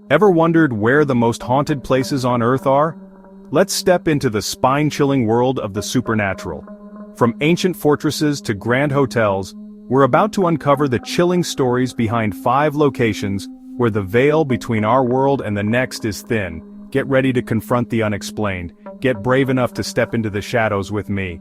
Ever wondered where the most haunted places on Earth are? Let's step into the spine-chilling world of the supernatural. From ancient fortresses to grand hotels, we're about to uncover the chilling stories behind 5 locations where the veil between our world and the next is thin. Get ready to confront the unexplained. Get brave enough to step into the shadows with me.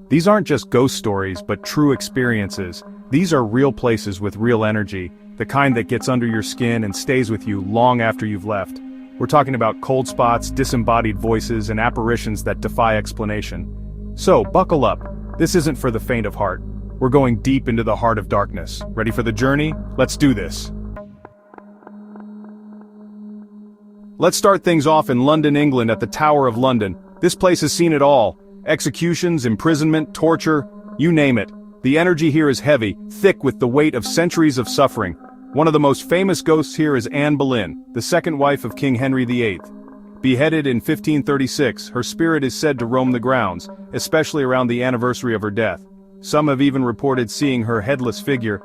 These aren't just ghost stories, but true experiences. These are real places with real energy, the kind that gets under your skin and stays with you long after you've left. We're talking about cold spots, disembodied voices, and apparitions that defy explanation. So, buckle up. This isn't for the faint of heart. We're going deep into the heart of darkness. Ready for the journey? Let's do this. Let's start things off in London, England at the Tower of London. This place has seen it all. Executions, imprisonment, torture, you name it. The energy here is heavy, thick with the weight of centuries of suffering. One of the most famous ghosts here is Anne Boleyn, the second wife of King Henry VIII. Beheaded in 1536, her spirit is said to roam the grounds, especially around the anniversary of her death. Some have even reported seeing her headless figure.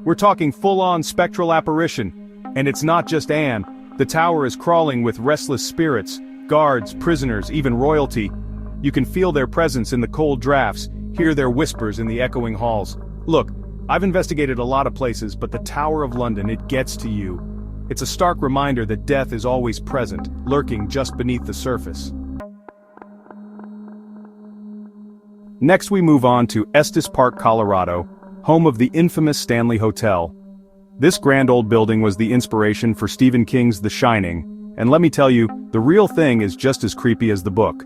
We're talking full-on spectral apparition. And it's not just Anne. The tower is crawling with restless spirits, guards, prisoners, even royalty. You can feel their presence in the cold drafts, hear their whispers in the echoing halls. Look, I've investigated a lot of places, but the Tower of London, it gets to you. It's a stark reminder that death is always present, lurking just beneath the surface. Next we move on to Estes Park, Colorado, home of the infamous Stanley Hotel. This grand old building was the inspiration for Stephen King's The Shining, and let me tell you, the real thing is just as creepy as the book.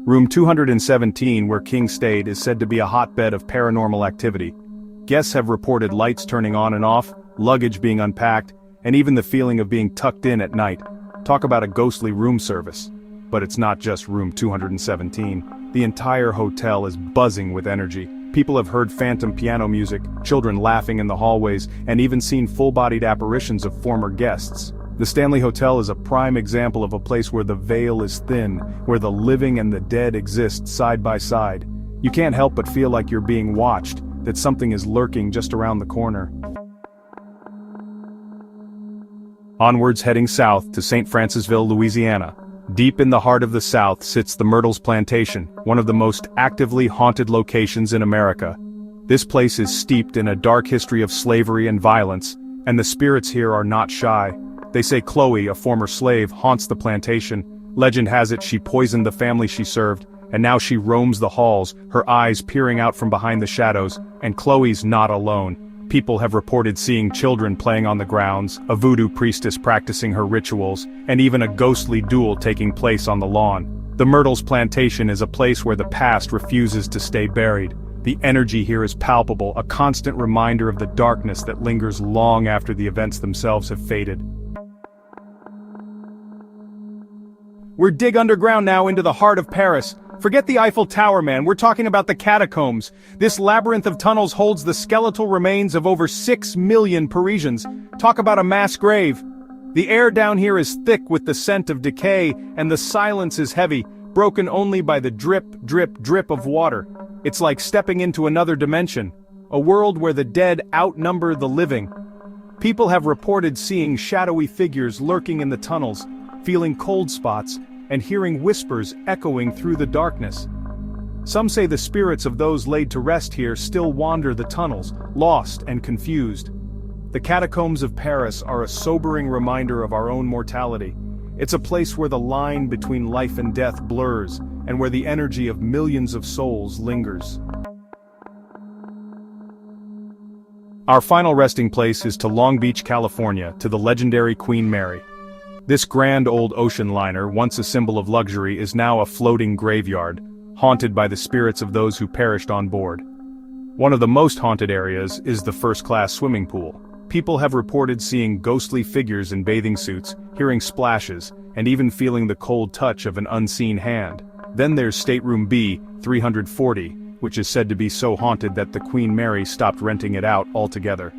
Room 217, where King stayed, is said to be a hotbed of paranormal activity. Guests have reported lights turning on and off, luggage being unpacked, and even the feeling of being tucked in at night. Talk about a ghostly room service. But it's not just room 217. The entire hotel is buzzing with energy. People have heard phantom piano music, children laughing in the hallways, and even seen full-bodied apparitions of former guests. The Stanley Hotel is a prime example of a place where the veil is thin, where the living and the dead exist side by side. You can't help but feel like you're being watched, that something is lurking just around the corner. Onwards heading south to St. Francisville, Louisiana. Deep in the heart of the South sits the Myrtles Plantation, one of the most actively haunted locations in America. This place is steeped in a dark history of slavery and violence, and the spirits here are not shy. They say Chloe, a former slave, haunts the plantation. Legend has it she poisoned the family she served, and now she roams the halls, her eyes peering out from behind the shadows, and Chloe's not alone. People have reported seeing children playing on the grounds, a voodoo priestess practicing her rituals, and even a ghostly duel taking place on the lawn. The Myrtles Plantation is a place where the past refuses to stay buried. The energy here is palpable, a constant reminder of the darkness that lingers long after the events themselves have faded. We're dig underground now into the heart of Paris. Forget the Eiffel Tower, man, we're talking about the catacombs. This labyrinth of tunnels holds the skeletal remains of over 6 million Parisians. Talk about a mass grave. The air down here is thick with the scent of decay, and the silence is heavy, broken only by the drip, drip, drip of water. It's like stepping into another dimension, a world where the dead outnumber the living. People have reported seeing shadowy figures lurking in the tunnels, feeling cold spots, and hearing whispers echoing through the darkness. Some say the spirits of those laid to rest here still wander the tunnels, lost and confused. The catacombs of Paris are a sobering reminder of our own mortality. It's a place where the line between life and death blurs, and where the energy of millions of souls lingers. Our final resting place is to Long Beach, California, to the legendary Queen Mary. This grand old ocean liner, once a symbol of luxury, is now a floating graveyard, haunted by the spirits of those who perished on board. One of the most haunted areas is the first-class swimming pool. People have reported seeing ghostly figures in bathing suits, hearing splashes, and even feeling the cold touch of an unseen hand. Then there's Stateroom B, 340, which is said to be so haunted that the Queen Mary stopped renting it out altogether.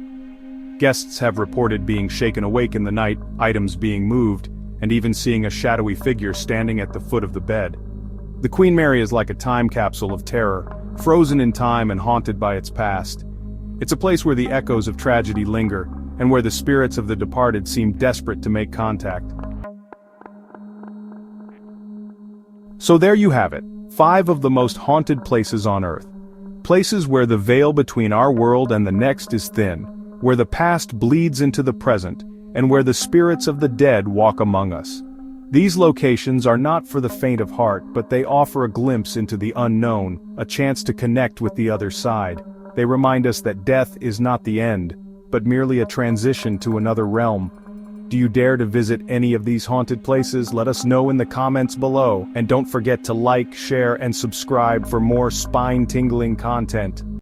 Guests have reported being shaken awake in the night, items being moved, and even seeing a shadowy figure standing at the foot of the bed. The Queen Mary is like a time capsule of terror, frozen in time and haunted by its past. It's a place where the echoes of tragedy linger, and where the spirits of the departed seem desperate to make contact. So there you have it, 5 of the most haunted places on Earth. Places where the veil between our world and the next is thin, where the past bleeds into the present, and where the spirits of the dead walk among us. These locations are not for the faint of heart, but they offer a glimpse into the unknown, a chance to connect with the other side. They remind us that death is not the end, but merely a transition to another realm. Do you dare to visit any of these haunted places? Let us know in the comments below, and don't forget to like, share, and subscribe for more spine-tingling content.